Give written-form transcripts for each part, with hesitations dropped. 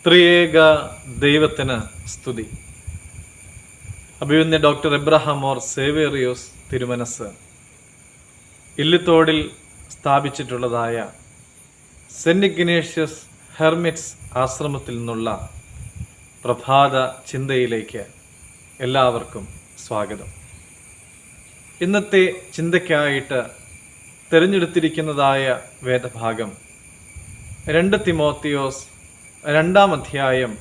ത്രിയേക ദൈവത്തിന് സ്തുതി. അഭിവന്യ ഡോക്ടർ എബ്രഹാം മോർ സേവേറിയോസ് തിരുമനസ് ഇല്ലിത്തോടിൽ സ്ഥാപിച്ചിട്ടുള്ളതായ സെന്റ് ഇഗ്നേഷ്യസ് ഹെർമിറ്റ്സ് ആശ്രമത്തിൽ നിന്നുള്ള പ്രഭാത ചിന്തയിലേക്ക് എല്ലാവർക്കും സ്വാഗതം. ഇന്നത്തെ ചിന്തയ്ക്കായിട്ട് തിരഞ്ഞെടുത്തിരിക്കുന്നതായ വേദഭാഗം 2 തിമോത്തിയോസ് 2-ാം അധ്യായം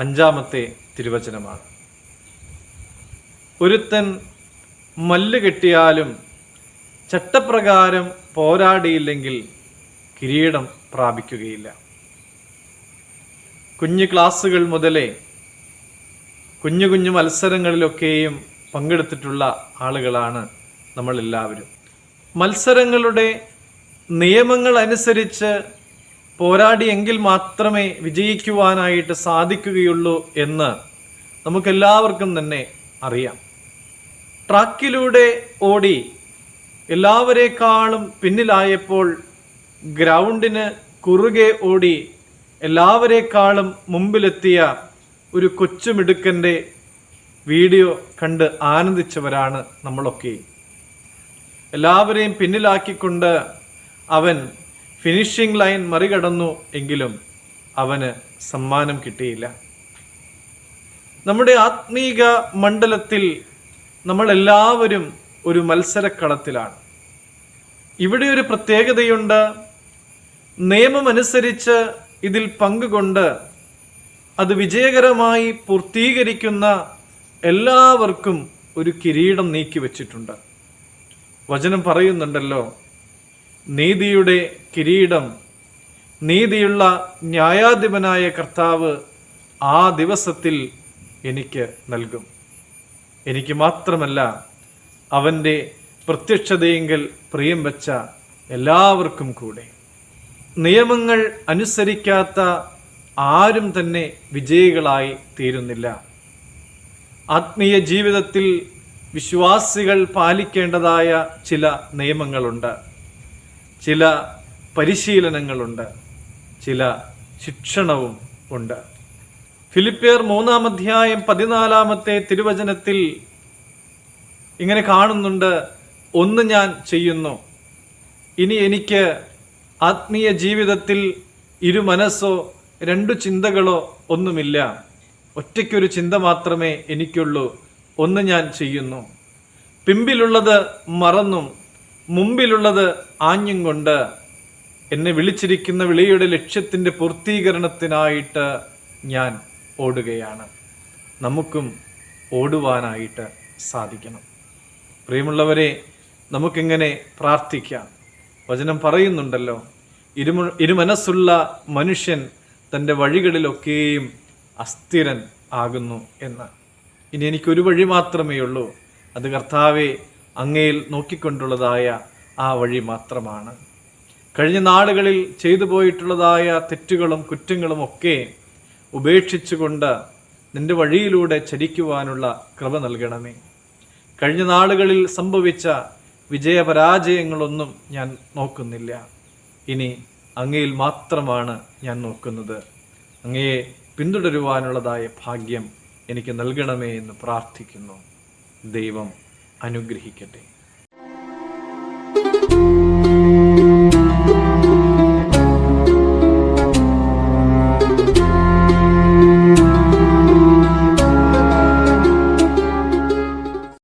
5-ാമത്തെ തിരുവചനമാണ്. ഒരുത്തൻ മല്ല് കെട്ടിയാലും ചട്ടപ്രകാരം പോരാടിയില്ലെങ്കിൽ കിരീടം പ്രാപിക്കുകയില്ല. കുഞ്ഞു ക്ലാസ്സുകൾ മുതലേ കുഞ്ഞു കുഞ്ഞു മത്സരങ്ങളിലൊക്കെയും പങ്കെടുത്തിട്ടുള്ള ആളുകളാണ് നമ്മളെല്ലാവരും. മത്സരങ്ങളുടെ നിയമങ്ങൾ അനുസരിച്ച് പോരാടിയെങ്കിൽ മാത്രമേ വിജയിക്കുവാനായിട്ട് സാധിക്കുകയുള്ളൂ എന്ന് നമുക്കെല്ലാവർക്കും തന്നെ അറിയാം. ട്രാക്കിലൂടെ ഓടി എല്ലാവരെക്കാളും പിന്നിലായപ്പോൾ ഗ്രൗണ്ടിന് കുറുകെ ഓടി എല്ലാവരെക്കാളും മുമ്പിലെത്തിയ ഒരു കൊച്ചുമിടുക്കൻ്റെ വീഡിയോ കണ്ട് ആനന്ദിച്ചവരാണ് നമ്മളൊക്കെ. എല്ലാവരെയും പിന്നിലാക്കിക്കൊണ്ട് അവൻ ഫിനിഷിംഗ് ലൈൻ മറികടന്നു എങ്കിലും അവന് സമ്മാനം കിട്ടിയില്ല. നമ്മുടെ ആത്മീക മണ്ഡലത്തിൽ നമ്മളെല്ലാവരും ഒരു മത്സരക്കളത്തിലാണ്. ഇവിടെ ഒരു പ്രത്യേകതയുണ്ട്. നിയമമനുസരിച്ച് ഇതിൽ പങ്കുകൊണ്ട് അത് വിജയകരമായി പൂർത്തീകരിക്കുന്ന എല്ലാവർക്കും ഒരു കിരീടം നീക്കിവെച്ചിട്ടുണ്ട്. വചനം പറയുന്നുണ്ടല്ലോ, നീതിയുടെ കിരീടം നീതിയുള്ള ന്യായാധിപനായ കർത്താവ് ആ ദിവസത്തിൽ എനിക്ക് നൽകും. എനിക്ക് മാത്രമല്ല, അവൻ്റെ പ്രത്യക്ഷതയെങ്കിൽ പ്രിയം വെച്ച എല്ലാവർക്കും കൂടെ. നിയമങ്ങൾ അനുസരിക്കാത്ത ആരും തന്നെ വിജയികളായി തീരുന്നില്ല. ആത്മീയ ജീവിതത്തിൽ വിശ്വാസികൾ പാലിക്കേണ്ടതായ ചില നിയമങ്ങളുണ്ട്, ചില പരിശീലനങ്ങളുണ്ട്, ചില ശിക്ഷണവും ഉണ്ട്. ഫിലിപ്പിയർ 3-ാം അധ്യായം 14-ാമത്തെ തിരുവചനത്തിൽ ഇങ്ങനെ കാണുന്നുണ്ട്, ഒന്ന് ഞാൻ ചെയ്യുന്നു, ഇനി എനിക്ക് ആത്മീയ ജീവിതത്തിൽ 2 മനസ്സോ 2 ചിന്തകളോ ഒന്നുമില്ല, ഒറ്റയ്ക്കൊരു ചിന്ത മാത്രമേ എനിക്കുള്ളൂ. ഒന്ന് ഞാൻ ചെയ്യുന്നു, പിമ്പിലുള്ളത് മറന്നും മുമ്പിലുള്ളത് ആഞ്ഞും കൊണ്ട് എന്നെ വിളിച്ചിരിക്കുന്ന വിളിയുടെ ലക്ഷ്യത്തിൻ്റെ പൂർത്തീകരണത്തിനായിട്ട് ഞാൻ ഓടുകയാണ്. നമുക്കും ഓടുവാനായിട്ട് സാധിക്കണം. പ്രിയമുള്ളവരെ, നമുക്കിങ്ങനെ പ്രാർത്ഥിക്കാം. വചനം പറയുന്നുണ്ടല്ലോ, ഇരുമനസ്സുള്ള മനുഷ്യൻ തൻ്റെ വഴികളിലൊക്കെയും അസ്ഥിരൻ ആകുന്നു എന്ന്. ഇനി എനിക്കൊരു വഴി മാത്രമേ ഉള്ളൂ, അത് കർത്താവെ അങ്ങയിൽ നോക്കിക്കൊണ്ടുള്ളതായ ആ വഴി മാത്രമാണ്. കഴിഞ്ഞ നാളുകളിൽ ചെയ്തു പോയിട്ടുള്ളതായ തെറ്റുകളും കുറ്റങ്ങളും ഒക്കെ ഉപേക്ഷിച്ചുകൊണ്ട് നിന്റെ വഴിയിലൂടെ ചരിക്കുവാനുള്ള കൃപ നൽകണമേ. കഴിഞ്ഞ നാളുകളിൽ സംഭവിച്ച വിജയപരാജയങ്ങളൊന്നും ഞാൻ നോക്കുന്നില്ല. ഇനി അങ്ങയിൽ മാത്രമാണ് ഞാൻ നോക്കുന്നത്. അങ്ങയെ പിന്തുടരുവാനുള്ളതായ ഭാഗ്യം എനിക്ക് നൽകണമേ എന്ന് പ്രാർത്ഥിക്കുന്നു. ദൈവം അനുഗ്രഹിക്കട്ടെ.